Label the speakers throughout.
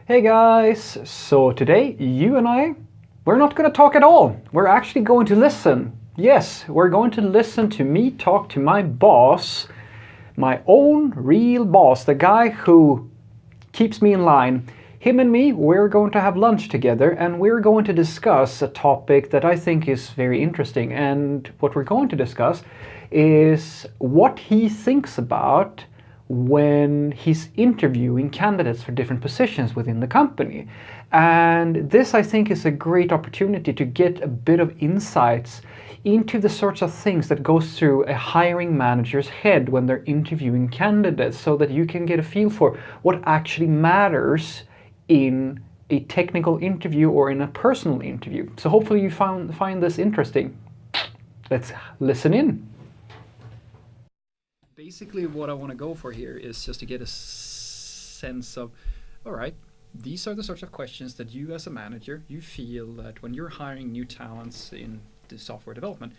Speaker 1: Hey guys, so today you and we're not going to talk at all. We're actually going to listen. Yes, we're going to listen to me talk to my boss, my own real boss, the guy who keeps me in line. Him and me, we're going to have lunch together and we're going to discuss a topic that I think is very interesting. And what we're going to discuss is what he thinks about when he's interviewing candidates for different positions within the company. And this, I think, is a great opportunity to get a bit of insights into the sorts of things that goes through a hiring manager's head when they're interviewing candidates, so that you can get a feel for what actually matters in a technical interview or in a personal interview. So hopefully you find this interesting. Let's listen in. Basically what I want to go for here is just to get a sense of, all right, these are the sorts of questions that you as a manager, you feel that when you're hiring new talents in the software development,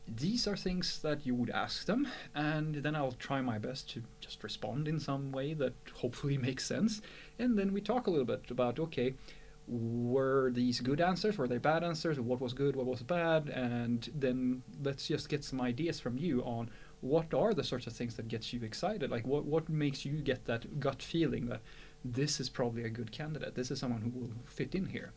Speaker 1: these are things that you would ask them, and then I'll try my best to just respond in some way that hopefully makes sense. And then we talk a little bit about, okay, were these good answers? Were they bad answers? What was good? What was bad? And then let's just get some ideas from you on what are the sorts of things that gets you excited? Like what makes you get that gut feeling that this is probably a good candidate? This is someone who will fit in here.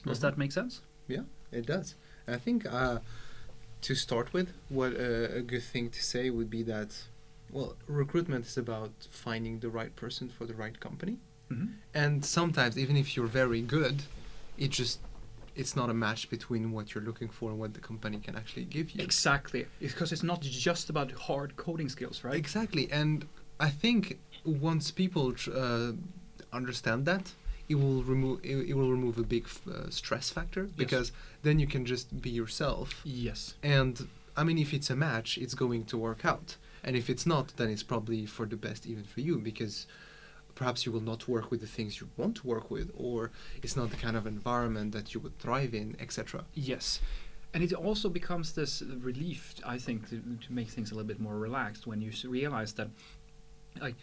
Speaker 1: Does that make sense?
Speaker 2: Yeah, it does. I think to start with, what a good thing to say would be that, well, recruitment is about finding the right person for the right company.
Speaker 1: Mm-hmm.
Speaker 2: And sometimes, even if you're very good, it's not a match between what you're looking for and what the company can actually give you.
Speaker 1: Exactly, because it's not just about hard coding skills, right?
Speaker 2: Exactly, and I think once people understand that, it will remove a big stress factor, because then you can just be yourself.
Speaker 1: Yes.
Speaker 2: And I mean, if it's a match, it's going to work out, and if it's not, then it's probably for the best even for you, because perhaps you will not work with the things you want to work with, or it's not the kind of environment that you would thrive in, etc.
Speaker 1: Yes. And it also becomes this relief, I think, to make things a little bit more relaxed when you realize that, like,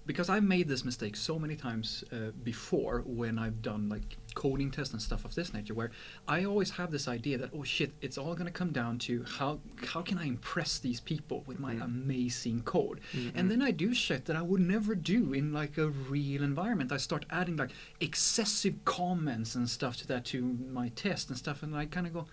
Speaker 1: because I've made this mistake so many times before when I've done like coding tests and stuff of this nature, where I always have this idea that, oh shit, it's all going to come down to how can I impress these people with my amazing code.
Speaker 2: Mm-hmm.
Speaker 1: And then I do shit that I would never do in like a real environment. I start adding like excessive comments and stuff to my test and stuff, and I kind of go,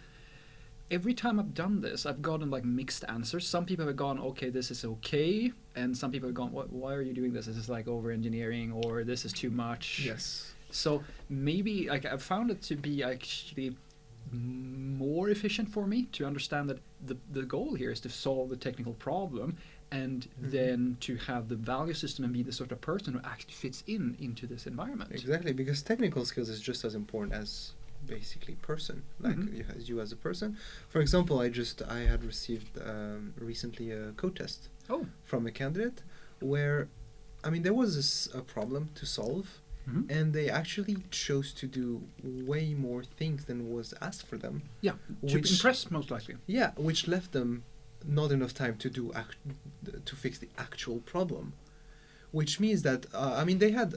Speaker 1: every time I've done this, I've gotten like mixed answers. Some people have gone, okay, this is okay, and some people have gone, why are you doing this? This is like over engineering, or this is too much.
Speaker 2: Yes.
Speaker 1: So maybe like I've found it to be actually more efficient for me to understand that the goal here is to solve the technical problem, and then to have the value system and be the sort of person who actually fits into this environment.
Speaker 2: Exactly, because technical skills is just as important as basically person, like you as a person. For example, I had received recently a code test from a candidate where, I mean, there was a problem to solve, and they actually chose to do way more things than was asked for them.
Speaker 1: Yeah, to impress most likely.
Speaker 2: Yeah, which left them not enough time to to fix the actual problem, which means that I mean, they had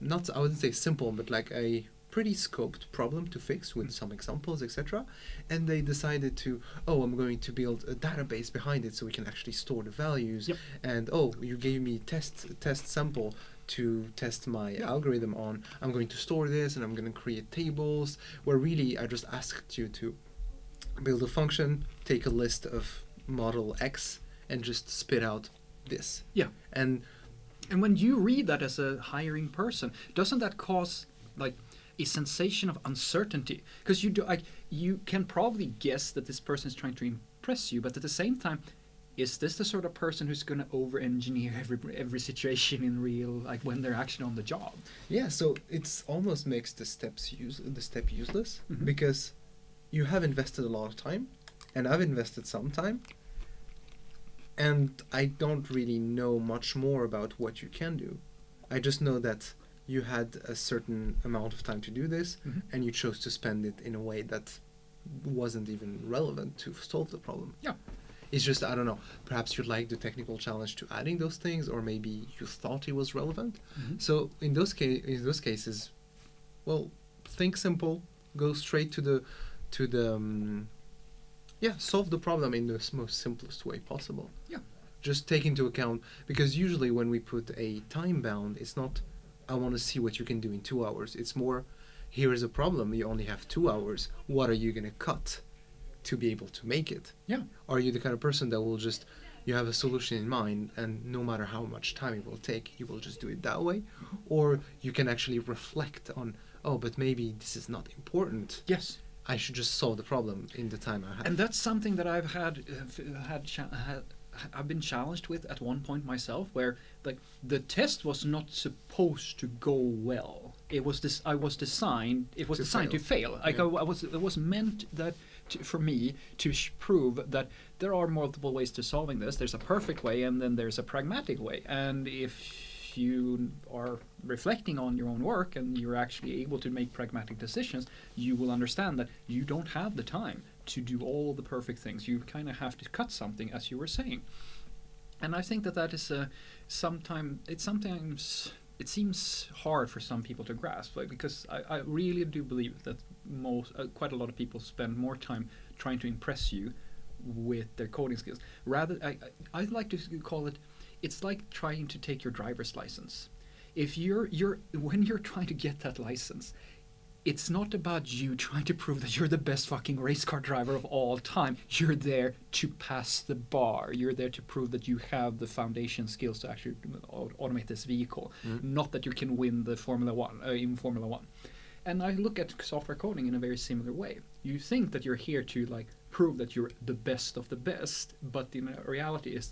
Speaker 2: not, I wouldn't say simple, but like a pretty scoped problem to fix with some examples, etc. And they decided to, I'm going to build a database behind it so we can actually store the values.
Speaker 1: Yep.
Speaker 2: And you gave me test sample to test my algorithm on. I'm going to store this, and I'm going to create tables, where really I just asked you to build a function, take a list of model X, and just spit out this.
Speaker 1: Yeah.
Speaker 2: And
Speaker 1: when you read that as a hiring person, doesn't that cause like a sensation of uncertainty? Because you can probably guess that this person is trying to impress you, but at the same time, is this the sort of person who's going to over-engineer every situation in real, like when they're actually on the job?
Speaker 2: Yeah, so it almost makes the step useless, because you have invested a lot of time, and I've invested some time, and I don't really know much more about what you can do. I just know that you had a certain amount of time to do this, and you chose to spend it in a way that wasn't even relevant to solve the problem.
Speaker 1: Yeah.
Speaker 2: It's just, I don't know, perhaps you like the technical challenge to adding those things, or maybe you thought it was relevant. So in those cases, well, think simple, go straight to the solve the problem in the most simplest way possible.
Speaker 1: Yeah.
Speaker 2: Just take into account, because usually when we put a time bound, it's not, I want to see what you can do in 2 hours. It's more, here is a problem, you only have 2 hours. What are you going to cut to be able to make it?
Speaker 1: Yeah.
Speaker 2: Are you the kind of person that will just, you have a solution in mind, and no matter how much time it will take, you will just do it that way? Or you can actually reflect on, oh, but maybe this is not important.
Speaker 1: Yes.
Speaker 2: I should just solve the problem in the time I have.
Speaker 1: And that's something that I've I've been challenged with at one point myself, where like the test was not supposed to go well. It was designed to fail. Like it was meant that for me to prove that there are multiple ways to solving this. There's a perfect way, and then there's a pragmatic way. And if you are reflecting on your own work and you're actually able to make pragmatic decisions, you will understand that you don't have the time to do all the perfect things. You kind of have to cut something, as you were saying. And I think that is sometimes it seems hard for some people to grasp, like, because I really do believe that quite a lot of people spend more time trying to impress you with their coding skills. Rather, I like to call it, it's like trying to take your driver's license. If when you're trying to get that license, it's not about you trying to prove that you're the best fucking race car driver of all time. You're there to pass the bar. You're there to prove that you have the foundation skills to actually automate this vehicle. Not that you can win the Formula One in Formula One. And I look at software coding in a very similar way. You think that you're here to like prove that you're the best of the best, but the reality is,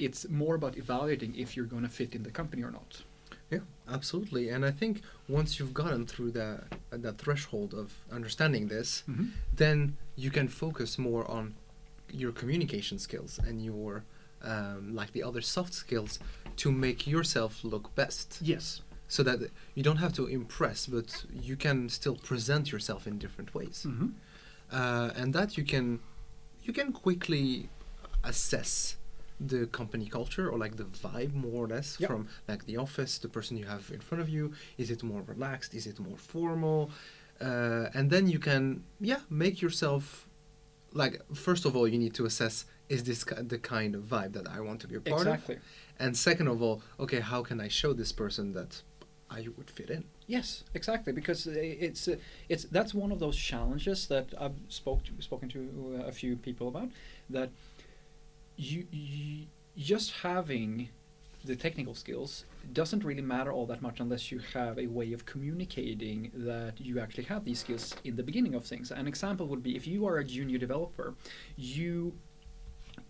Speaker 1: it's more about evaluating if you're going to fit in the company or not.
Speaker 2: Yeah, absolutely. And I think once you've gotten through that threshold of understanding this, then you can focus more on your communication skills and your like the other soft skills to make yourself look best.
Speaker 1: Yes.
Speaker 2: So that you don't have to impress, but you can still present yourself in different ways. And that you can quickly assess the company culture, or like the vibe, more or less, from like the office, the person you have in front of you. Is it more relaxed? Is it more formal? And then you can make yourself, like, first of all, you need to assess, is this the kind of vibe that I want to be a part of? And second of all, okay, how can I show this person that I would fit in?
Speaker 1: Yes, exactly, because it's that's one of those challenges that I've spoken to a few people about, that you just having the technical skills doesn't really matter all that much unless you have a way of communicating that you actually have these skills in the beginning of things. An example would be, if you are a junior developer, you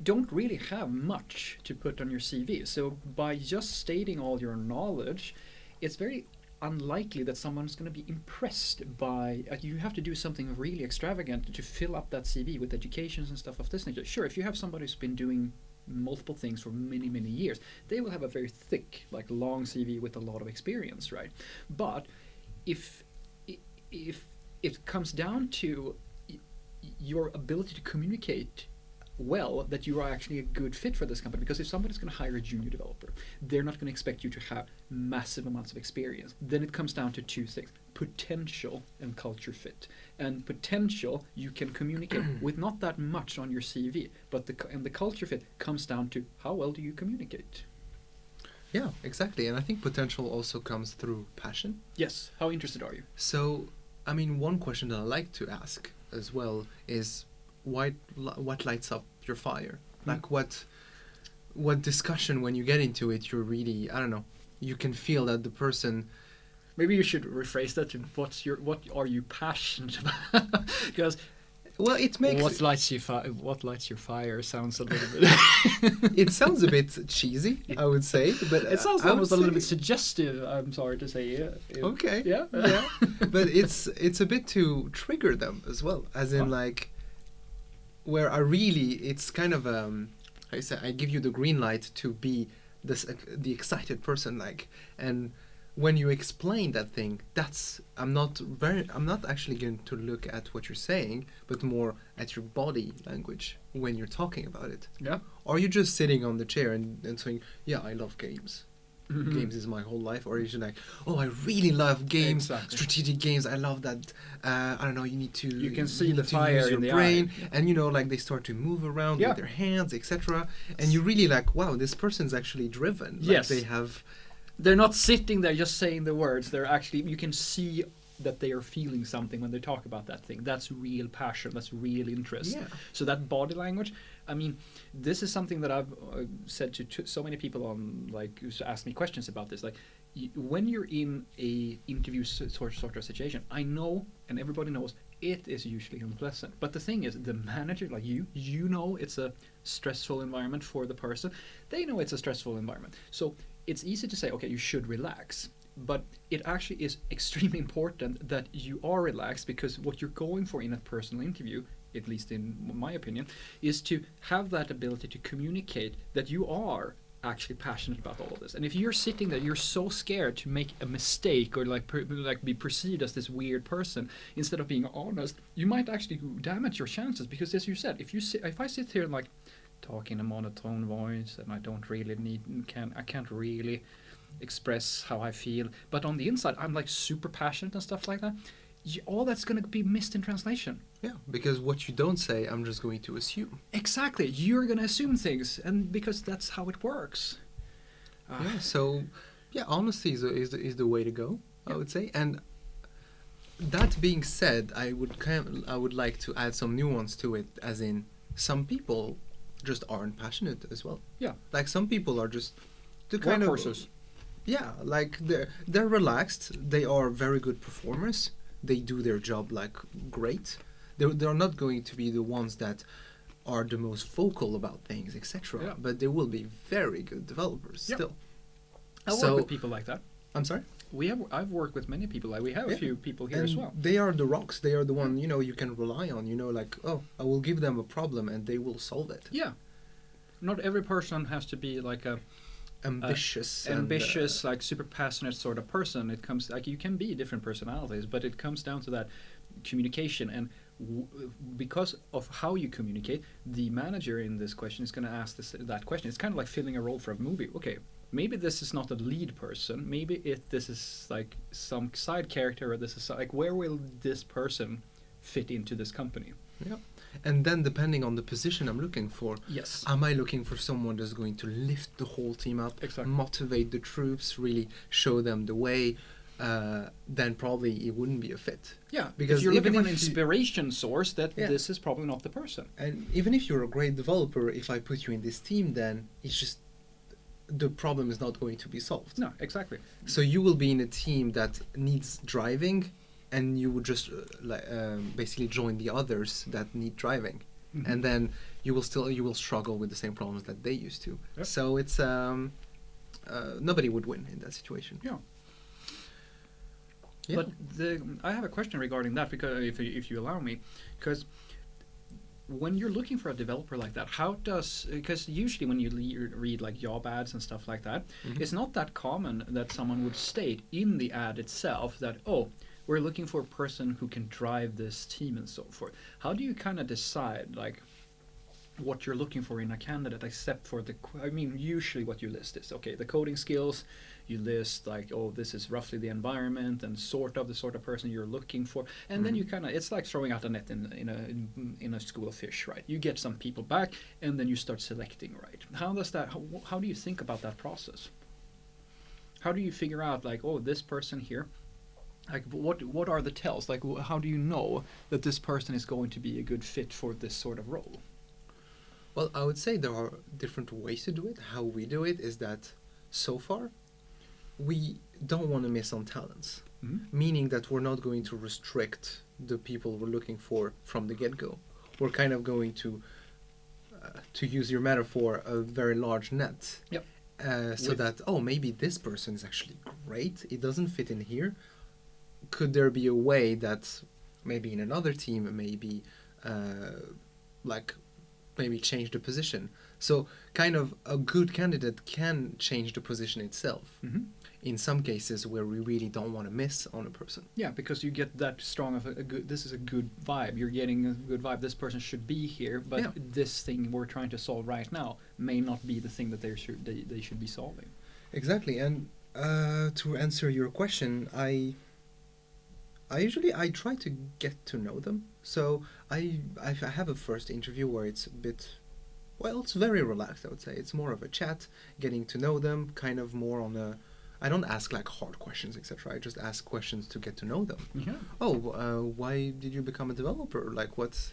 Speaker 1: don't really have much to put on your CV. So by just stating all your knowledge, it's very unlikely that someone's going to be impressed by you have to do something really extravagant to fill up that CV with educations and stuff of this nature. Sure, if you have somebody who's been doing multiple things for many, many years, they will have a very thick, like, long CV with a lot of experience, right? But if it comes down to your ability to communicate well, that you are actually a good fit for this company. Because if somebody's going to hire a junior developer, they're not going to expect you to have massive amounts of experience. Then it comes down to two things: potential and culture fit. And potential you can communicate with not that much on your CV, but the culture fit comes down to how well do you communicate.
Speaker 2: Yeah, exactly. And I think potential also comes through passion.
Speaker 1: Yes. How interested are you?
Speaker 2: So, I mean, one question that I like to ask as well is, what lights up your fire? Like, what discussion, when you get into it, you're really, I don't know, you can feel that the person.
Speaker 1: Maybe you should rephrase that to what are you passionate about? Because,
Speaker 2: well, it makes
Speaker 1: what lights your fire sounds a little bit.
Speaker 2: It sounds a bit cheesy, I would say, but
Speaker 1: it sounds almost a little bit suggestive. I'm sorry to say.
Speaker 2: Okay.
Speaker 1: Yeah.
Speaker 2: But it's a bit to trigger them as well, as in like, where it's kind of I give you the green light to be the excited person, like, and when you explain that thing, I'm not actually going to look at what you're saying, but more at your body language when you're talking about it.
Speaker 1: Yeah.
Speaker 2: Are you just sitting on the chair and saying, yeah, I love games.
Speaker 1: Mm-hmm.
Speaker 2: Games is my whole life. Or are you just like, oh, I really love games,
Speaker 1: Exactly.
Speaker 2: strategic games. I love that. I don't know. You
Speaker 1: can see the
Speaker 2: to
Speaker 1: fire
Speaker 2: use your
Speaker 1: in the
Speaker 2: brain,
Speaker 1: eye.
Speaker 2: and like they start to move around
Speaker 1: Yeah.
Speaker 2: with their hands, etc. And you really like, wow, this person's actually driven. Like
Speaker 1: Yes.
Speaker 2: they have.
Speaker 1: They're not sitting there just saying the words. They're actually, you can see that they are feeling something when they talk about that thing. That's real passion. That's real interest.
Speaker 2: Yeah.
Speaker 1: So that body language, I mean, this is something that I've said to so many people on, like, who's asked me questions about this. Like, when you're in a interview sort of situation, I know, and everybody knows, it is usually unpleasant. But the thing is, the manager, like you know it's a stressful environment for the person. They know it's a stressful environment. So it's easy to say, okay, you should relax. But it actually is extremely important that you are relaxed, because what you're going for in a personal interview, at least in my opinion, is to have that ability to communicate that you are actually passionate about all of this. And if you're sitting there, you're so scared to make a mistake or like be perceived as this weird person instead of being honest, you might actually damage your chances. Because as you said, if I sit here and like talk in a monotone voice and I don't really I can't really express how I feel, but on the inside I'm like super passionate and stuff like that, all that's going to be missed in translation.
Speaker 2: Yeah, because what you don't say, I'm just going to assume.
Speaker 1: Exactly, you're going to assume things, and because that's how it works.
Speaker 2: Yeah, so yeah, honesty is the way to go, I would say. And that being said, I would like to add some nuance to it, as in some people just aren't passionate as well.
Speaker 1: Yeah,
Speaker 2: like some people are just the kind of
Speaker 1: horses.
Speaker 2: Yeah, like they're relaxed. They are very good performers. They do their job like great. They're not going to be the ones that are the most vocal about things, etc.
Speaker 1: Yeah.
Speaker 2: But they will be very good developers still.
Speaker 1: I work with people like that.
Speaker 2: I'm sorry?
Speaker 1: I've worked with many people. Like we have a few people here
Speaker 2: and
Speaker 1: as well.
Speaker 2: They are the rocks. They are the one you can rely on. Like, oh, I will give them a problem and they will solve it.
Speaker 1: Yeah. Not every person has to be like a
Speaker 2: ambitious,
Speaker 1: like super passionate sort of person. It comes like you can be different personalities, but it comes down to that communication. And because of how you communicate, the manager in this question is going to ask that question. It's kind of like filling a role for a movie. Okay, maybe this is not a lead person. Maybe this is like some side character, or this is like, where will this person fit into this company?
Speaker 2: Yeah. And then depending on the position I'm looking for,
Speaker 1: yes,
Speaker 2: am I looking for someone that's going to lift the whole team up, motivate the troops, really show them the way, then probably it wouldn't be a fit.
Speaker 1: Yeah, because you're looking for an inspiration source, this is probably not the person.
Speaker 2: And even if you're a great developer, if I put you in this team, then it's just the problem is not going to be solved.
Speaker 1: No, exactly.
Speaker 2: So you will be in a team that needs driving, and you would just basically join the others that need driving, and then you will struggle with the same problems that they used to. Yep. So it's nobody would win in that situation.
Speaker 1: Yeah. But I have a question regarding that, because if you allow me, because when you're looking for a developer like that, because usually when you read like job ads and stuff like that, it's not that common that someone would state in the ad itself that, oh, we're looking for a person who can drive this team and so forth. How do you kind of decide like what you're looking for in a candidate, except for usually what you list is, okay, the coding skills, you list like, oh, this is roughly the environment and the sort of person you're looking for, and then you kind of, it's like throwing out a net in a school of fish, right? You get some people back, and then you start selecting, right? How do you think about that process? How do you figure out like, oh, this person here, like what are the tells? Like, how do you know that this person is going to be a good fit for this sort of role?
Speaker 2: Well, I would say there are different ways to do it. How we do it is that so far we don't want to miss on talents, meaning that we're not going to restrict the people we're looking for from the get-go. We're kind of going to use your metaphor, a very large net.
Speaker 1: Yep.
Speaker 2: So that, oh, maybe this person is actually great. It doesn't fit in here. Could there be a way that maybe in another team, maybe maybe change the position? So kind of a good candidate can change the position itself. in some cases where we really don't want to miss on a person.
Speaker 1: Yeah, because you get that strong of a good, this is a good vibe. You're getting a good vibe. This person should be here, but this thing we're trying to solve right now may not be the thing that they should be solving.
Speaker 2: Exactly. And to answer your question, I try to get to know them. So I have a first interview where it's a bit, well, it's very relaxed, I would say. It's more of a chat, getting to know them, kind of more on a, I don't ask like hard questions, etc. I just ask questions to get to know them.
Speaker 1: Yeah.
Speaker 2: Oh, why did you become a developer? Like, what's,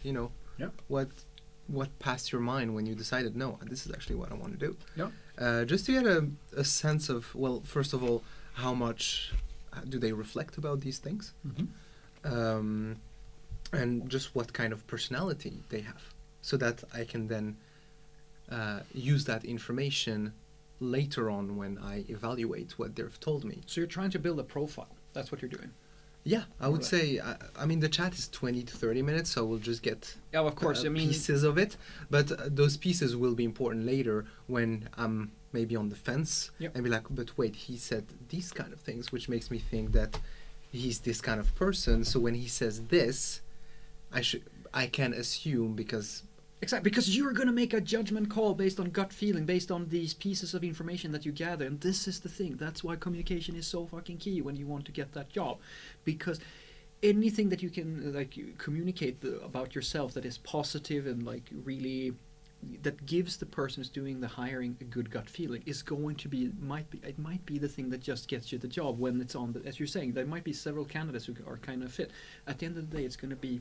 Speaker 2: what passed your mind when you decided, no, this is actually what I want to do?
Speaker 1: Yeah.
Speaker 2: Just to get a sense of, well, first of all, how much do they reflect about these things?
Speaker 1: Mm-hmm.
Speaker 2: And just what kind of personality they have, so that I can then use that information later on when I evaluate what they've told me.
Speaker 1: So you're trying to build a profile. That's what you're doing.
Speaker 2: Yeah, I would say, I mean, the chat is 20 to 30 minutes, so we'll just get
Speaker 1: of course,
Speaker 2: pieces of it. But those pieces will be important later when I'm maybe on the fence and be like, but wait, he said these kind of things, which makes me think that he's this kind of person. So when he says this, I can assume because...
Speaker 1: Exactly, because you're going to make a judgment call based on gut feeling, based on these pieces of information that you gather. And this is the thing. That's why communication is so fucking key when you want to get that job. Because anything that you can communicate about yourself that is positive and really that gives the person who's doing the hiring a good gut feeling is going to be, it might be the thing that just gets you the job when it's on the, as you're saying, there might be several candidates who are kind of fit. At the end of the day, it's going to be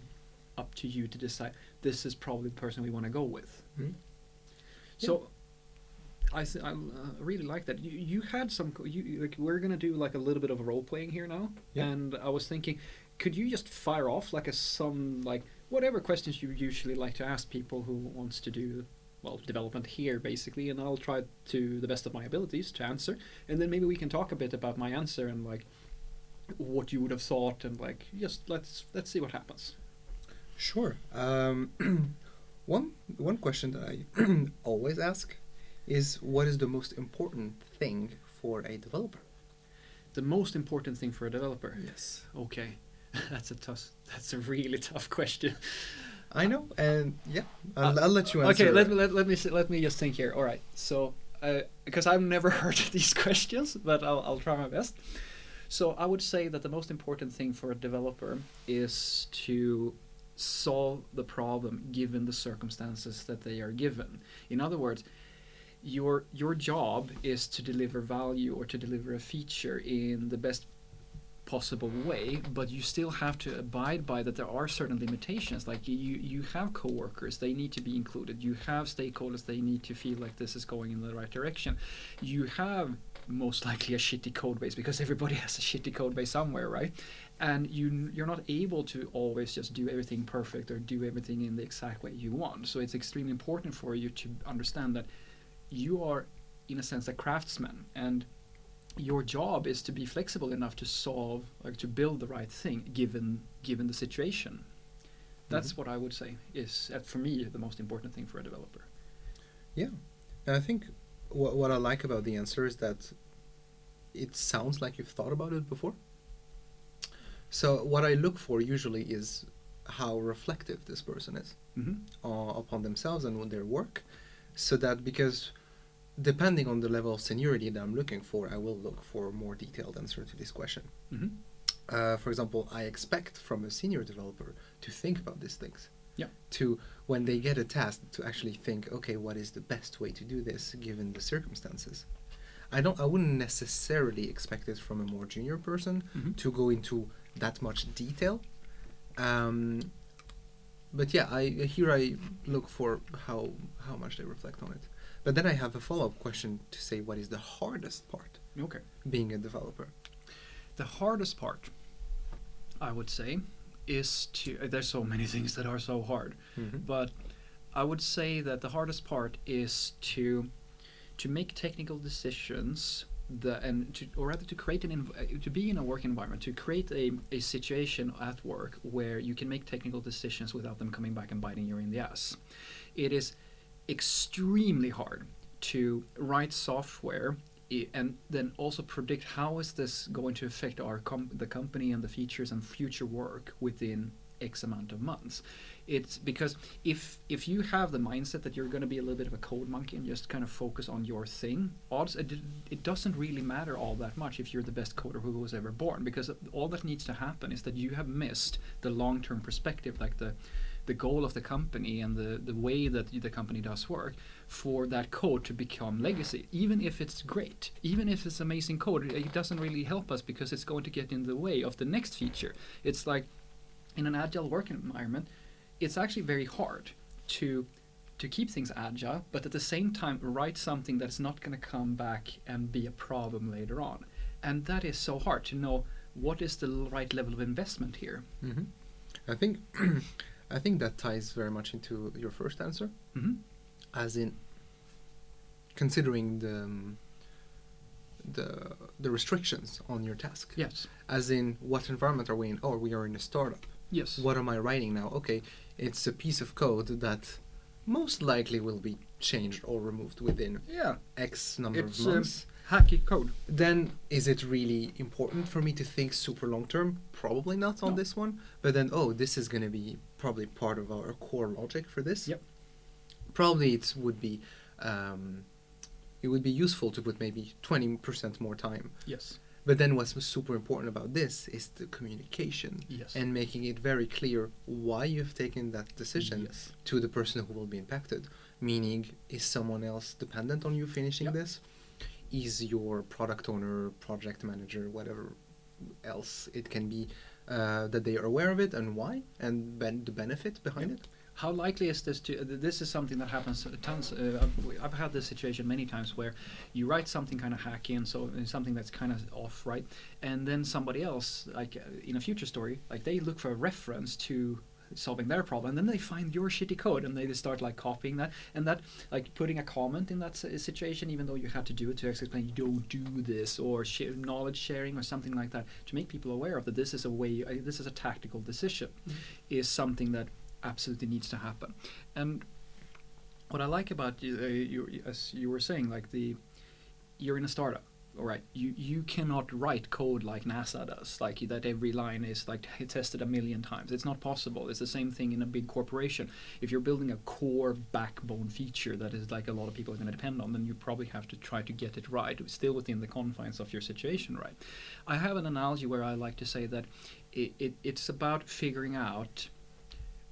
Speaker 1: up to you to decide this is probably the person we want to go with.
Speaker 2: Mm-hmm.
Speaker 1: So I really like that. You had some, we're going to do like a little bit of a role playing here now. Yeah. And I was thinking, could you just fire off like whatever questions you usually like to ask people who wants to do, well, development here basically, and I'll try to the best of my abilities to answer, and then maybe we can talk a bit about my answer and like what you would have thought, and like just let's see what happens.
Speaker 2: Sure. One question that I always ask is, what is the most important thing for a developer?
Speaker 1: The most important thing for a developer?
Speaker 2: Yes.
Speaker 1: Okay. That's a really tough question.
Speaker 2: I know, and yeah, I'll let you answer.
Speaker 1: Okay, let me just think here. All right, so because I've never heard these questions, but I'll try my best. So I would say that the most important thing for a developer is to solve the problem given the circumstances that they are given. In other words, your job is to deliver value or to deliver a feature in the best possible way, but you still have to abide by that there are certain limitations. Like you have coworkers, they need to be included. You have stakeholders, they need to feel like this is going in the right direction. You have most likely a shitty code base, because everybody has a shitty code base somewhere, right? And you're not able to always just do everything perfect or do everything in the exact way you want. So it's extremely important for you to understand that you are, in a sense, a craftsman, and your job is to be flexible enough to solve, like to build the right thing given the situation. That's what I would say is, for me, the most important thing for a developer.
Speaker 2: Yeah, and I think what I like about the answer is that it sounds like you've thought about it before. So what I look for usually is how reflective this person is upon themselves and on their work, so that, because depending on the level of seniority that I'm looking for, I will look for a more detailed answer to this question. For example, I expect from a senior developer to think about these things.
Speaker 1: Yeah.
Speaker 2: To, when they get a task, to actually think, okay, what is the best way to do this given the circumstances? I wouldn't necessarily expect it from a more junior person to go into that much detail. But yeah, I look for how much they reflect on it. But then I have a follow-up question to say, what is the hardest part?
Speaker 1: Okay.
Speaker 2: Being a developer.
Speaker 1: The hardest part, I would say, is to, there's so many things that are so hard, but I would say that the hardest part is to make technical decisions to create to be in a work environment, to create a situation at work where you can make technical decisions without them coming back and biting you in the ass. It is extremely hard to write software and then also predict how is this going to affect the company and the features and future work within X amount of months. It's because if you have the mindset that you're going to be a little bit of a code monkey and just kind of focus on your thing, odds it doesn't really matter all that much if you're the best coder who was ever born, because all that needs to happen is that you have missed the long-term perspective, like the goal of the company and the way that the company does work, for that code to become legacy. Even if it's great, even if it's amazing code, it doesn't really help us because it's going to get in the way of the next feature. It's like in an agile work environment, it's actually very hard to keep things agile, but at the same time write something that's not going to come back and be a problem later on. And that is so hard to know what is the right level of investment here.
Speaker 2: Mm-hmm. I think that ties very much into your first answer, as in considering the restrictions on your task.
Speaker 1: Yes.
Speaker 2: As in, what environment are we in? Oh, we are in a startup.
Speaker 1: Yes.
Speaker 2: What am I writing now? Okay, it's a piece of code that most likely will be changed or removed within X number of months.
Speaker 1: Hacky code.
Speaker 2: Then is it really important for me to think super long term? Probably not on this one. But then, this is going to be probably part of our core logic for this.
Speaker 1: Yep.
Speaker 2: Probably it would be useful to put maybe 20% more time.
Speaker 1: Yes.
Speaker 2: But then what's super important about this is the communication.
Speaker 1: Yes.
Speaker 2: And making it very clear why you've taken that decision to the person who will be impacted. Meaning, is someone else dependent on you finishing this? Is your product owner, project manager, whatever else it can be, that they are aware of it and why, and the benefit behind it?
Speaker 1: How likely is this to... This is something that happens tons. I've had this situation many times where you write something kind of hacky and so something that's kind of off, right? And then somebody else, like in a future story, like they look for a reference to solving their problem, and then they find your shitty code and they just start like copying that, and that like putting a comment in that situation, even though you had to do it to explain you don't do this, or knowledge sharing or something like that, to make people aware of that this is a way, this is a tactical decision, is something that absolutely needs to happen. And what I like about you, as you were saying, like you're in a startup. All right, you cannot write code like NASA does, like that every line is like tested 1,000,000 times. It's not possible. It's the same thing in a big corporation. If you're building a core backbone feature that is like a lot of people are going to depend on, then you probably have to try to get it right, still within the confines of your situation, right? I have an analogy where I like to say that it's about figuring out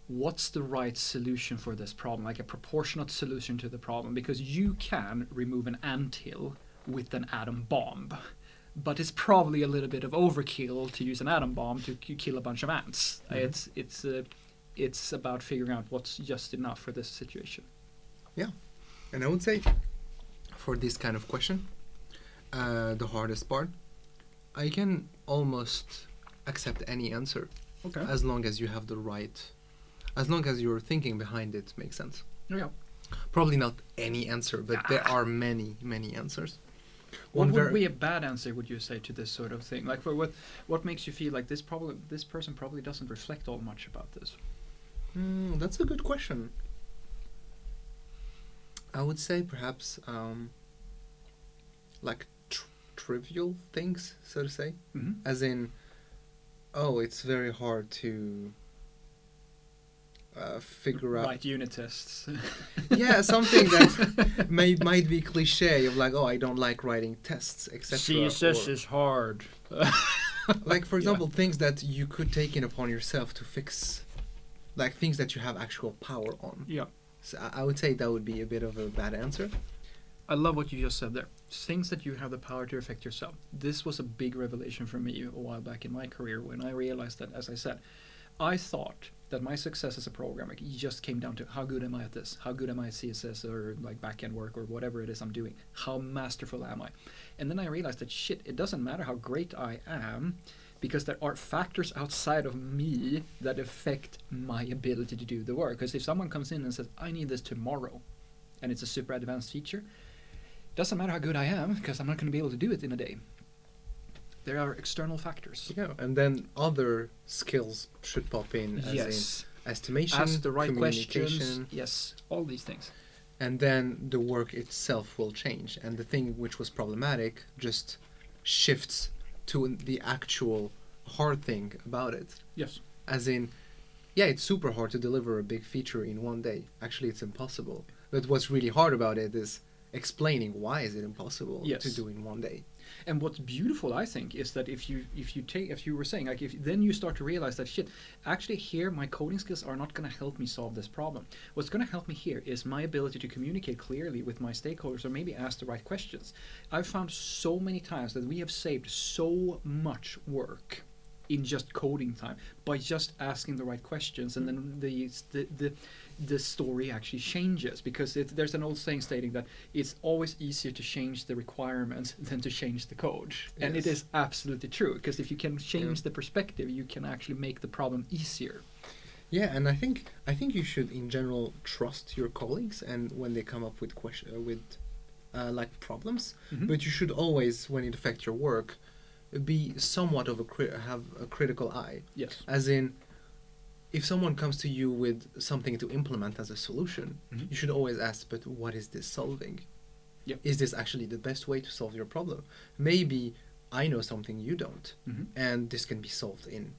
Speaker 1: what's the right solution for this problem, like a proportionate solution to the problem, because you can remove an anthill with an atom bomb, but it's probably a little bit of overkill to use an atom bomb to kill a bunch of ants. It's about figuring out what's just enough for this situation.
Speaker 2: Yeah, and I would say for this kind of question, the hardest part, I can almost accept any answer, as long as you have the right, as long as your thinking behind it makes sense.
Speaker 1: Yeah.
Speaker 2: Probably not any answer, but there are many answers.
Speaker 1: What would be a bad answer, would you say, to this sort of thing? Like, for what makes you feel like this person probably doesn't reflect all much about this?
Speaker 2: That's a good question. I would say perhaps like trivial things, so to say, as in, it's very hard to figure out.
Speaker 1: Write unit tests.
Speaker 2: Yeah, something that might be cliche of like, I don't like writing tests, etc.
Speaker 1: CSS is hard.
Speaker 2: Like, for example, things that you could take in upon yourself to fix, like things that you have actual power on.
Speaker 1: Yeah.
Speaker 2: So I would say that would be a bit of a bad answer.
Speaker 1: I love what you just said there. Things that you have the power to affect yourself. This was a big revelation for me a while back in my career when I realized that, as I said, I thought that my success as a programmer just came down to how good am I at this? How good am I at CSS or like back-end work or whatever it is I'm doing? How masterful am I? And then I realized that it doesn't matter how great I am, because there are factors outside of me that affect my ability to do the work. Because if someone comes in and says, I need this tomorrow, and it's a super advanced feature, it doesn't matter how good I am, because I'm not going to be able to do it in a day. There are external factors.
Speaker 2: Yeah, and then other skills should pop in, as in estimation,
Speaker 1: ask the right
Speaker 2: communication.
Speaker 1: questions. Yes, all these things.
Speaker 2: and then the work itself will change, and the thing which was problematic just shifts to the actual hard thing about it.
Speaker 1: Yes.
Speaker 2: As in, yeah, it's super hard to deliver a big feature in one day. Actually, it's impossible. But what's really hard about it is explaining why is it impossible to do in one day.
Speaker 1: And what's beautiful, I think, is that if you were saying, like, if then you start to realize that shit, actually here my coding skills are not going to help me solve this problem. What's going to help me here is my ability to communicate clearly with my stakeholders, or maybe ask the right questions. I've found so many times that we have saved so much work in just coding time by just asking the right questions, and then the story actually changes, because there's an old saying stating that it's always easier to change the requirements than to change the code. Yes. And it is absolutely true, because if you can change the perspective, you can actually make the problem easier.
Speaker 2: Yeah, and I think you should in general trust your colleagues, and when they come up with like problems, but you should always, when it affects your work, be somewhat of have a critical eye.
Speaker 1: Yes.
Speaker 2: As in, if someone comes to you with something to implement as a solution, you should always ask, but what is this solving?
Speaker 1: Yep.
Speaker 2: Is this actually the best way to solve your problem? Maybe I know something you don't, and this can be solved in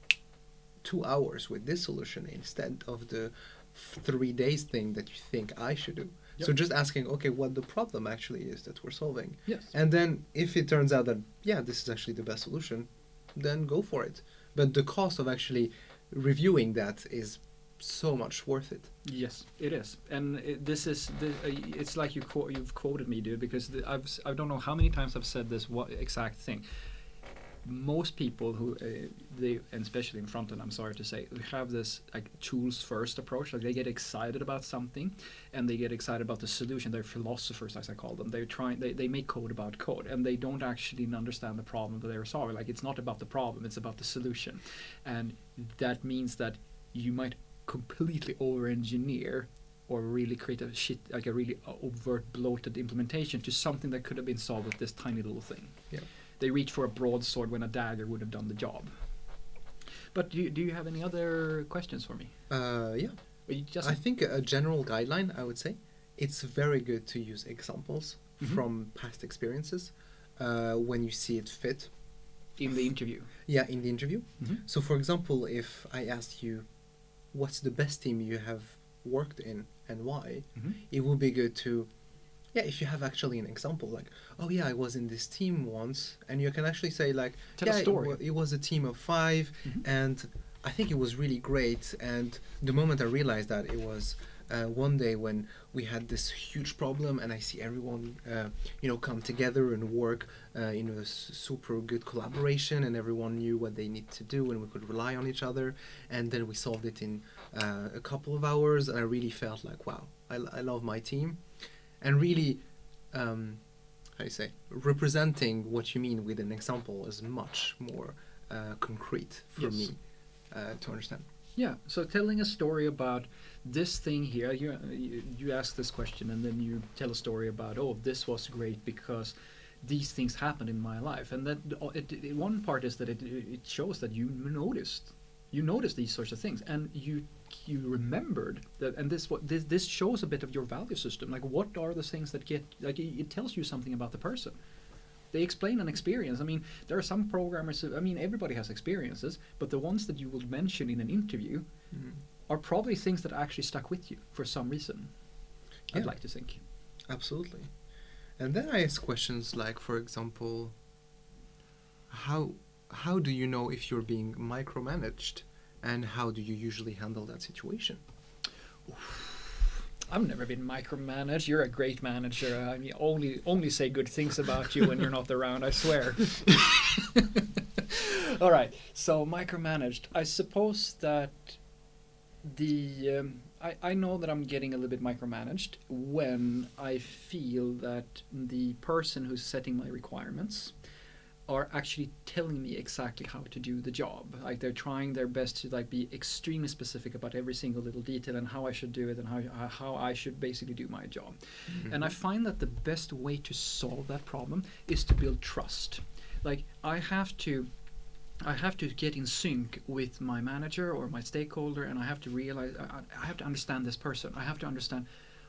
Speaker 2: 2 hours with this solution instead of the 3 days thing that you think I should do. Yep. So just asking, okay, what the problem actually is that we're solving.
Speaker 1: Yes.
Speaker 2: And then if it turns out that, yeah, this is actually the best solution, then go for it. But the cost of actually reviewing that is so much worth it.
Speaker 1: Yes, it is. And it's like you've quoted me, dude, because I don't know how many times I've said this exact thing. Most people who and especially in front end, I'm sorry to say, have this like tools first approach. Like they get excited about something, and they get excited about the solution. They're philosophers, as I call them. They make code about code, and they don't actually understand the problem that they're solving. Like it's not about the problem, it's about the solution. And that means that you might completely over-engineer or really create a really overt bloated implementation to something that could have been solved with this tiny little thing.
Speaker 2: Yeah.
Speaker 1: They reach for a broadsword when a dagger would have done the job. But do you have any other questions for me?
Speaker 2: Yeah. I think a general guideline, I would say, it's very good to use examples from past experiences when you see it fit.
Speaker 1: In the interview?
Speaker 2: Yeah, in the interview. So, for example, if I asked you, what's the best team you have worked in and why, it would be good to... Yeah, if you have actually an example, like, oh yeah, I was in this team once, and you can actually say like,
Speaker 1: tell a story.
Speaker 2: It was a team of 5, and I think it was really great. And the moment I realized that, it was one day when we had this huge problem, and I see everyone, come together and work in a super good collaboration, and everyone knew what they need to do, and we could rely on each other. And then we solved it in a couple of hours, and I really felt like, wow, I love my team. And really, representing what you mean with an example is much more concrete for me to understand.
Speaker 1: Yeah, so telling a story about this thing here, you ask this question, and then you tell a story about, oh, this was great because these things happened in my life. And that one part is that it shows that you noticed these sorts of things, and you remembered that, and this shows a bit of your value system. Like, what are the things that it tells you something about the person. They explain an experience. I mean, there are some programmers, everybody has experiences, but the ones that you will mention in an interview are probably things that actually stuck with you for some reason. I'd like to think.
Speaker 2: Absolutely. And then I ask questions like, for example, how do you know if you're being micromanaged, and how do you usually handle that situation?
Speaker 1: I've never been micromanaged. You're a great manager. I mean, only say good things about you when you're not around, I swear. All right, so micromanaged. I suppose that I know that I'm getting a little bit micromanaged when I feel that the person who's setting my requirements are actually telling me exactly how to do the job. Like, they're trying their best to be extremely specific about every single little detail and how I should do it and how I should basically do my job. And I find that the best way to solve that problem is to build trust. Like, I have to get in sync with my manager or my stakeholder, and I have to realize I have to understand this person. I have to understand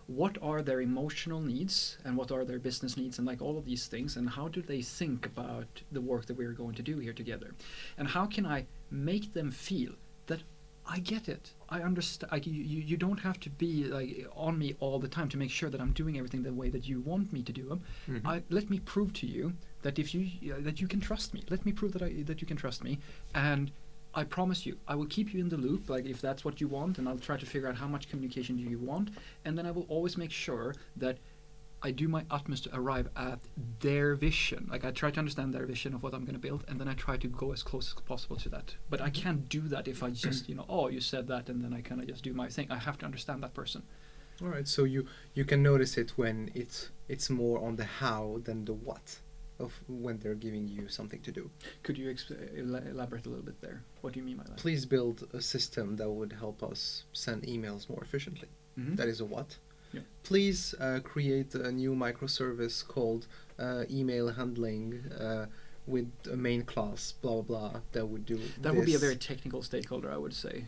Speaker 1: what are their emotional needs and what are their business needs and like all of these things, and how do they think about the work that we're going to do here together, and how can I make them feel that I get it, I understand. Like you don't have to be like on me all the time to make sure that I'm doing everything the way that you want me to do them. Let me prove to you that if you that you can trust me. Let me prove that you can trust me, and I promise you, I will keep you in the loop, like if that's what you want, and I'll try to figure out how much communication do you want, and then I will always make sure that I do my utmost to arrive at their vision. Like I try to understand their vision of what I'm going to build, and then I try to go as close as possible to that. But I can't do that if I just, oh, you said that, and then I kind of just do my thing. I have to understand that person.
Speaker 2: All right, so you can notice it when it's more on the how than the what of when they're giving you something to do.
Speaker 1: Could you elaborate a little bit there? What do you mean by that?
Speaker 2: Please build a system that would help us send emails more efficiently. That is a what.
Speaker 1: Yeah.
Speaker 2: Please create a new microservice called email handling with a main class, blah, blah, blah, that would do
Speaker 1: That would be a very technical stakeholder, I would say.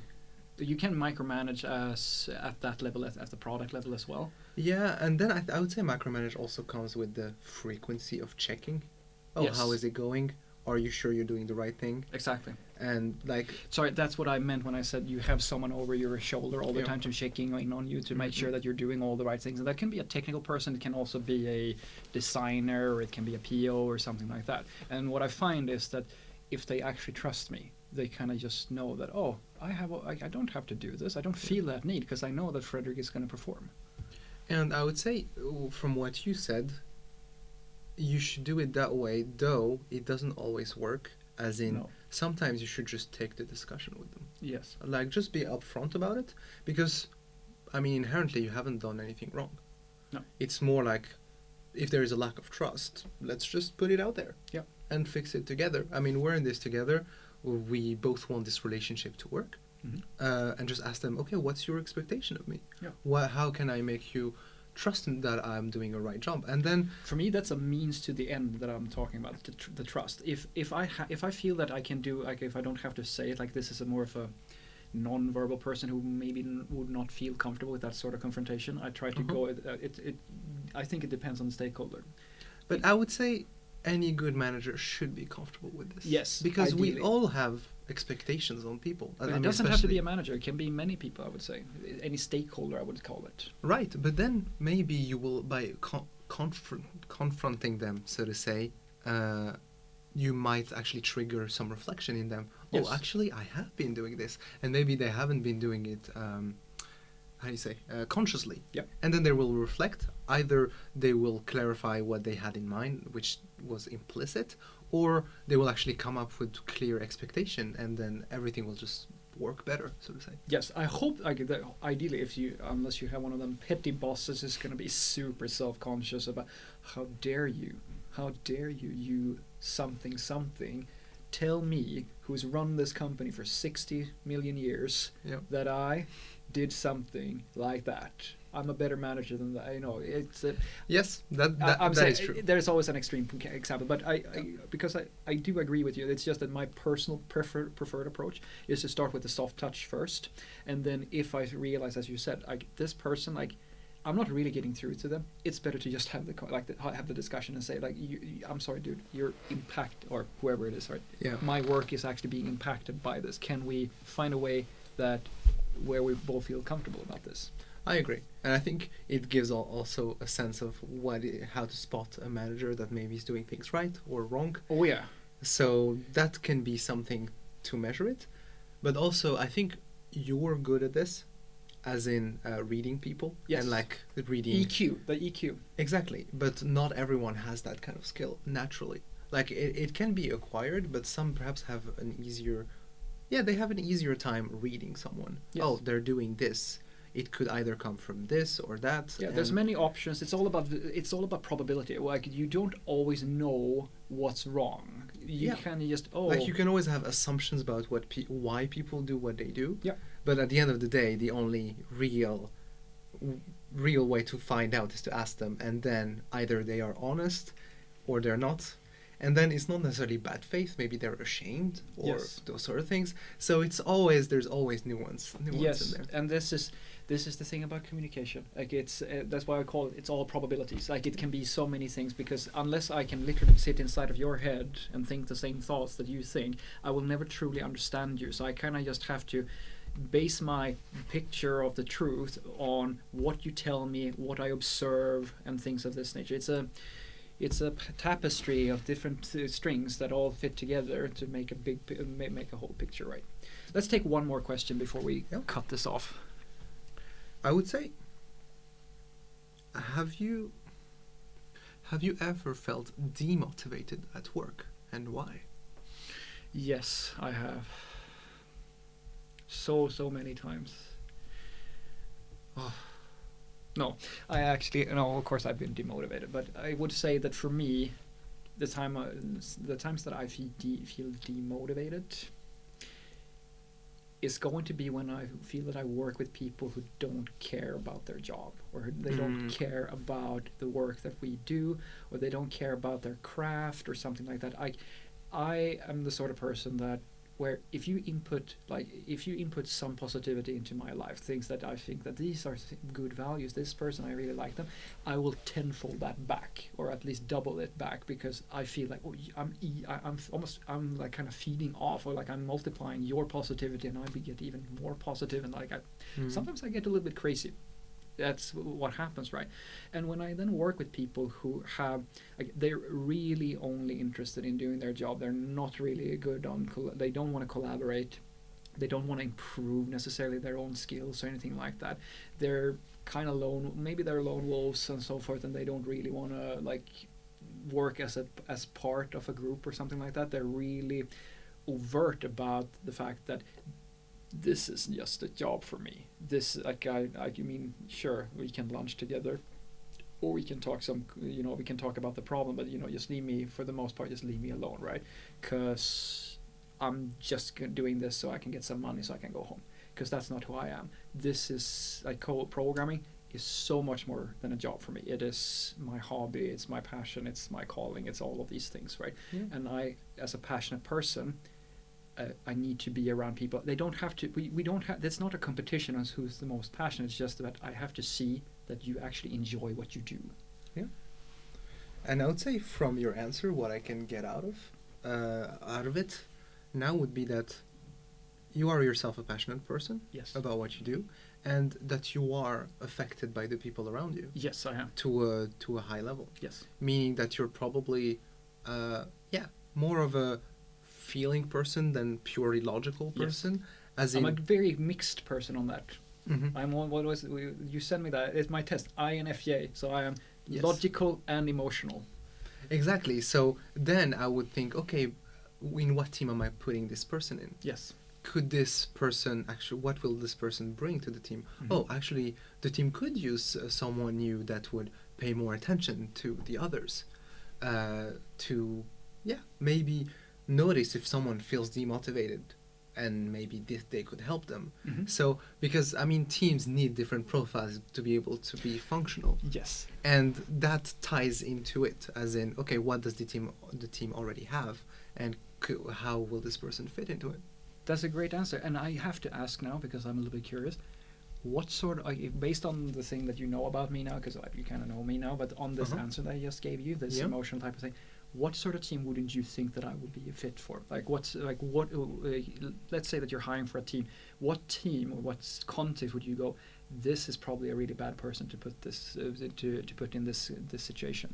Speaker 1: You can micromanage us at that level, at the product level as well.
Speaker 2: Yeah, and then I would say micromanage also comes with the frequency of checking. Oh, yes. How is it going? Are you sure you're doing the right thing?
Speaker 1: Exactly.
Speaker 2: And like...
Speaker 1: Sorry, that's what I meant when I said you have someone over your shoulder all the time to checking in on you to make sure that you're doing all the right things. And that can be a technical person, it can also be a designer, or it can be a PO or something like that. And what I find is that if they actually trust me, they kind of just know that, oh, I don't have to do this. I don't feel that need because I know that Fredrik is going to perform.
Speaker 2: And I would say, from what you said, you should do it that way, though it doesn't always work. As in, sometimes you should just take the discussion with them.
Speaker 1: Yes.
Speaker 2: Like, just be upfront about it, because, I mean, inherently you haven't done anything wrong.
Speaker 1: No.
Speaker 2: It's more like, if there is a lack of trust, let's just put it out there.
Speaker 1: Yeah.
Speaker 2: And fix it together. I mean, we're in this together. We both want this relationship to work. And just ask them, okay, what's your expectation of me? Yeah. How can I make you trust that I'm doing a right job? And then
Speaker 1: for me, that's a means to the end that I'm talking about, the trust. If I feel that I can do, like, if I don't have to say it, like, this is a more of a non-verbal person who maybe would not feel comfortable with that sort of confrontation, I try to go. I think it depends on the stakeholder.
Speaker 2: But I would say any good manager should be comfortable with this.
Speaker 1: Yes,
Speaker 2: because ideally. We all have expectations on people.
Speaker 1: But it doesn't have to be a manager. It can be many people, I would say. Any stakeholder, I would call it.
Speaker 2: Right, but then maybe you will, by confronting them, so to say, you might actually trigger some reflection in them. Yes. Oh, actually, I have been doing this. And maybe they haven't been doing it, consciously.
Speaker 1: Yep.
Speaker 2: And then they will reflect. Either they will clarify what they had in mind, which was implicit, or they will actually come up with clear expectation, and then everything will just work better, so to say.
Speaker 1: Yes, I hope that ideally, unless you have one of them petty bosses who's going to be super self-conscious about how dare you something tell me, who's run this company for 60 million years, that I did something like that. I'm a better manager than that. It's
Speaker 2: yes, that is true.
Speaker 1: There's always an extreme example, but because I do agree with you. It's just that my personal preferred approach is to start with the soft touch first, and then if I realize, as you said, this person, I'm not really getting through to them, it's better to just have the discussion and say, I'm sorry, dude, your impact, or whoever it is, right?
Speaker 2: Yeah.
Speaker 1: My work is actually being impacted by this. Can we find a way where we both feel comfortable about this?
Speaker 2: I agree, and I think it gives also a sense of how to spot a manager that maybe is doing things right or wrong.
Speaker 1: Oh yeah.
Speaker 2: So that can be something to measure it, but also I think you're good at this, as in reading people.
Speaker 1: Yes.
Speaker 2: And reading
Speaker 1: the EQ.
Speaker 2: Exactly, but not everyone has that kind of skill naturally. It can be acquired, but some perhaps have an easier. Yeah, they have an easier time reading someone.
Speaker 1: Yes.
Speaker 2: Oh, they're doing this. It could either come from this or that.
Speaker 1: Yeah, there's many options. It's all about probability. You don't always know what's wrong. You can just
Speaker 2: you can always have assumptions about why people do what they do.
Speaker 1: Yeah.
Speaker 2: But at the end of the day, the only real way to find out is to ask them, and then either they are honest or they're not. And then it's not necessarily bad faith. Maybe they're ashamed or
Speaker 1: Yes.
Speaker 2: those sort of things. So there's always nuance
Speaker 1: Yes,
Speaker 2: in there.
Speaker 1: and this is the thing about communication. Like it's that's why I call it. It's all probabilities. Like it can be so many things, because unless I can literally sit inside of your head and think the same thoughts that you think, I will never truly understand you. So I kind of just have to base my picture of the truth on what you tell me, what I observe, and things of this nature. It's a tapestry of different strings that all fit together to make a make a whole picture, right? Let's take one more question before we cut this off.
Speaker 2: I would say, have you ever felt demotivated at work, and why?
Speaker 1: Yes, I have. So many times. Oh. No, I actually, no, of course I've been demotivated, but I would say that for me, the times that I feel demotivated is going to be when I feel that I work with people who don't care about their job, or they don't care about the work that we do, or they don't care about their craft or something like that. I am the sort of person that where if you input some positivity into my life, things that I think that these are good values, this person, I really like them, I will tenfold that back, or at least double it back, because I feel like I'm like kind of feeding off, or like I'm multiplying your positivity, and I get even more positive, and like sometimes I get a little bit crazy. That's what happens, right? And when I then work with people who have, like, they're really only interested in doing their job, they're not really good on, they don't want to collaborate, they don't want to improve necessarily their own skills or anything like that. They're kind of lone, maybe they're lone wolves and so forth, and they don't really want to like work as part of a group or something like that. They're really overt about the fact that this is just a job for me. This, like, I mean, sure, we can lunch together, or we can talk we can talk about the problem, but just leave me, for the most part, just leave me alone, right? Because I'm just doing this so I can get some money so I can go home, because that's not who I am. This is, like, programming is so much more than a job for me. It is my hobby, it's my passion, it's my calling, it's all of these things, right? Yeah. And I, as a passionate person, I need to be around people. They don't have to. We don't have. That's not a competition on who's the most passionate. It's just that I have to see that you actually enjoy what you do.
Speaker 2: Yeah. And I would say from your answer, what I can get out of it now would be that you are yourself a passionate person.
Speaker 1: Yes. About what you do,
Speaker 2: and that you are affected by the people around you.
Speaker 1: Yes, I am.
Speaker 2: To a high level.
Speaker 1: Yes.
Speaker 2: Meaning that you're probably, more of a feeling person than purely logical person. Yes. As
Speaker 1: I'm a very mixed person on that.
Speaker 2: Mm-hmm.
Speaker 1: I'm on, what was it? You sent me that. It's my test, INFJ. So I am logical and emotional.
Speaker 2: Exactly. So then I would think, okay, in what team am I putting this person in?
Speaker 1: Yes.
Speaker 2: Could this person actually, what will this person bring to the team? Mm-hmm. Oh, actually, the team could use someone new that would pay more attention to the others. Maybe notice if someone feels demotivated, and maybe they could help them. Mm-hmm. So, because I mean, teams need different profiles to be able to be functional.
Speaker 1: Yes.
Speaker 2: And that ties into it, as in, okay, what does the team already have, and how will this person fit into it?
Speaker 1: That's a great answer, and I have to ask now, because I'm a little bit curious. What sort of, based on the thing that you know about me now, because you kind of know me now, but on this answer that I just gave you, this emotional type of thing, what sort of team wouldn't you think that I would be a fit for? Like, what? Let's say that you're hiring for a team. What team or what context would you go? This is probably a really bad person to put this to put in this situation.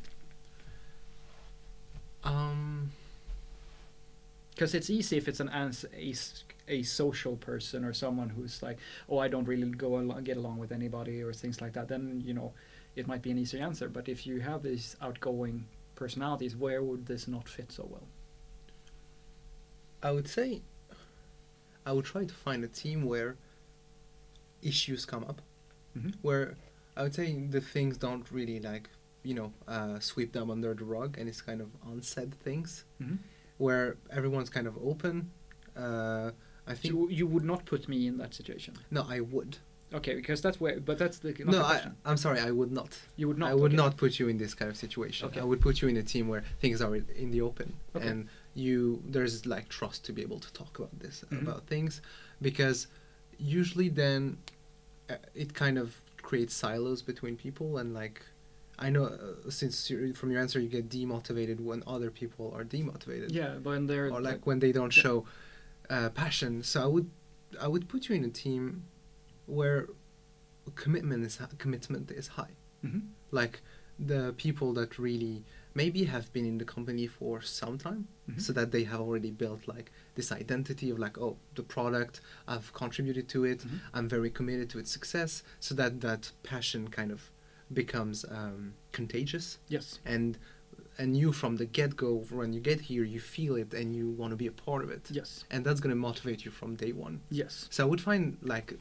Speaker 1: Because it's easy if it's a social person, or someone who's like, oh, I don't really get along with anybody, or things like that. Then it might be an easier answer. But if you have these outgoing personalities, where would this not fit so well?
Speaker 2: I would say I would try to find a team where issues come up, where I would say the things don't really sweep them under the rug, and it's kind of unsaid things, where everyone's kind of open. I think
Speaker 1: so you would not put me in that situation.
Speaker 2: No, I would.
Speaker 1: Okay, because that's where, but that's the
Speaker 2: No, I'm sorry, I would not.
Speaker 1: You would not.
Speaker 2: I would not put you in this kind of situation.
Speaker 1: Okay.
Speaker 2: I would put you in a team where things are in the open,
Speaker 1: Okay.
Speaker 2: and there's like trust to be able to talk about this,
Speaker 1: Mm-hmm.
Speaker 2: about things, because usually then it kind of creates silos between people, and like I know since from your answer you get demotivated when other people are demotivated.
Speaker 1: Yeah, when they're
Speaker 2: or like when they don't show passion. So I would put you in a team where commitment is high.
Speaker 1: Mm-hmm.
Speaker 2: Like the people that really maybe have been in the company for some time,
Speaker 1: Mm-hmm.
Speaker 2: so that they have already built like this identity of like, oh, the product, I've contributed to it,
Speaker 1: Mm-hmm.
Speaker 2: I'm very committed to its success, so that passion kind of becomes contagious.
Speaker 1: Yes.
Speaker 2: And you from the get-go, when you get here, you feel it and you want to be a part of it.
Speaker 1: Yes.
Speaker 2: And that's going to motivate you from day one.
Speaker 1: Yes.
Speaker 2: So I would find like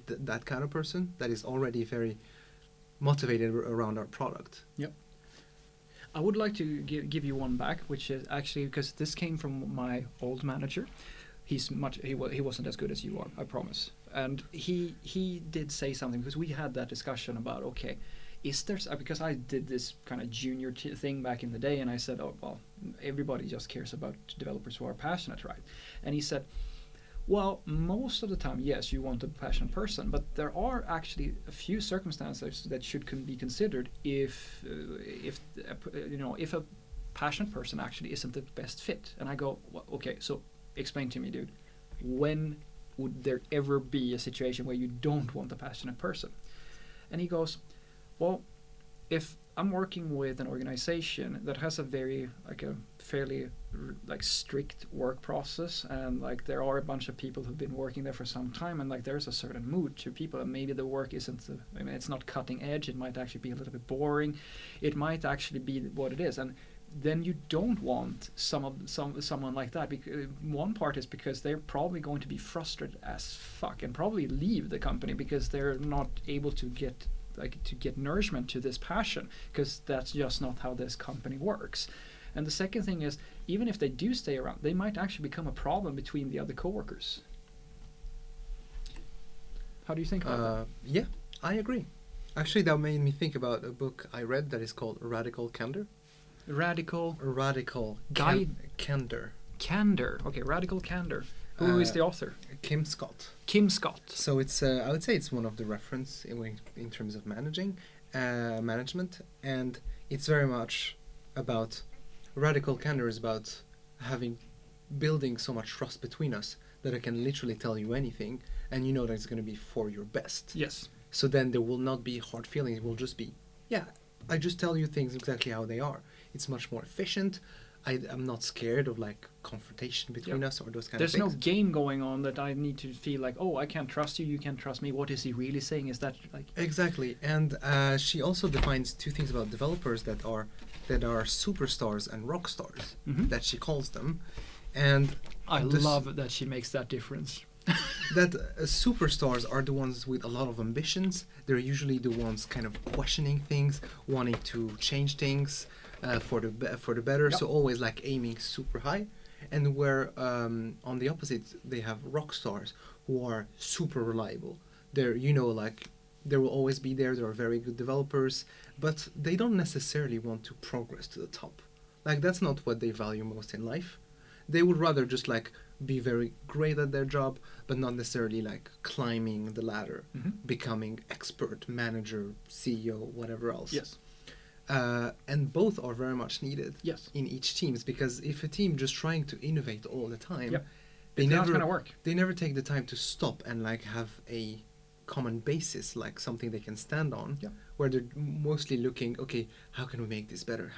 Speaker 2: that kind of person that is already very motivated around our product.
Speaker 1: Yep. I would like to give you one back, which is actually because this came from my old manager. He wasn't as good as you are, I promise. And he did say something, because we had that discussion about, okay, is there, because I did this kind of junior thing back in the day, and I said, oh, well, everybody just cares about developers who are passionate, right? And he said, well, most of the time, yes, you want a passionate person, but there are actually a few circumstances that should be considered if a passionate person actually isn't the best fit. And I go, well, okay, so explain to me, dude, when would there ever be a situation where you don't want a passionate person? And he goes, well, if I'm working with an organization that has a fairly strict work process, and like there are a bunch of people who've been working there for some time, and like there's a certain mood to people, and maybe the work isn't, it's not cutting edge, it might actually be a little bit boring, it might actually be what it is, and then you don't want someone like that. Because one part is because they're probably going to be frustrated as fuck and probably leave the company because they're not able to get nourishment to this passion, because that's just not how this company works. And the second thing is, even if they do stay around, they might actually become a problem between the other coworkers. How do you think about that?
Speaker 2: Yeah, I agree. Actually, that made me think about a book I read that is called Radical Candor. Radical Candor.
Speaker 1: Candor. Okay, Radical Candor. Who is the author?
Speaker 2: Kim Scott.
Speaker 1: Kim Scott.
Speaker 2: So it's I would say it's one of the reference in terms of management, and it's very much about radical candor is about building so much trust between us that I can literally tell you anything, and you know that it's going to be for your best.
Speaker 1: Yes.
Speaker 2: So then there will not be hard feelings. It will just be, yeah, I just tell you things exactly how they are. It's much more efficient. I'm not scared of like confrontation between us or those kind of things.
Speaker 1: There's no game going on that I need to feel like, oh, I can't trust you, you can't trust me. What is he really saying? Is that like...
Speaker 2: Exactly. And she also defines two things about developers that are superstars and rock stars, that she calls them. And
Speaker 1: I love that she makes that difference.
Speaker 2: That superstars are the ones with a lot of ambitions. They're usually the ones kind of questioning things, wanting to change things for the better. Yep. So always like aiming super high. And where on the opposite, they have rock stars who are super reliable. They're they will always be there. They are very good developers, but they don't necessarily want to progress to the top. Like that's not what they value most in life. They would rather just like be very great at their job, but not necessarily like climbing the ladder, becoming expert, manager, CEO, whatever else.
Speaker 1: Yes.
Speaker 2: And both are very much needed.
Speaker 1: Yes.
Speaker 2: In each team, because if a team just trying to innovate all the time,
Speaker 1: yep.
Speaker 2: It's
Speaker 1: not gonna work.
Speaker 2: They never take the time to stop and like have a common basis, like something they can stand on, where they're mostly looking, okay, how can we make this better?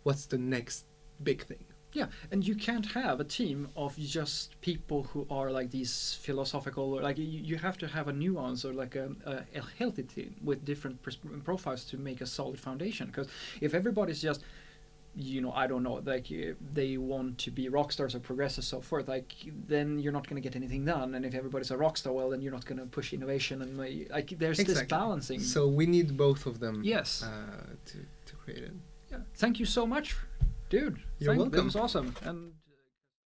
Speaker 2: What's the next big thing?
Speaker 1: Yeah, and you can't have a team of just people who are like these philosophical, or like you have to have a nuance or like a healthy team with different profiles to make a solid foundation. Because if everybody's just, I don't know, like they want to be rock stars or progress and so forth, like then you're not going to get anything done. And if everybody's a rock star, well, then you're not going to push innovation, and like there's this balancing.
Speaker 2: So we need both of them.
Speaker 1: Yes.
Speaker 2: To create it.
Speaker 1: Yeah. Thank you so much. Dude,
Speaker 2: you're welcome.
Speaker 1: That was awesome. And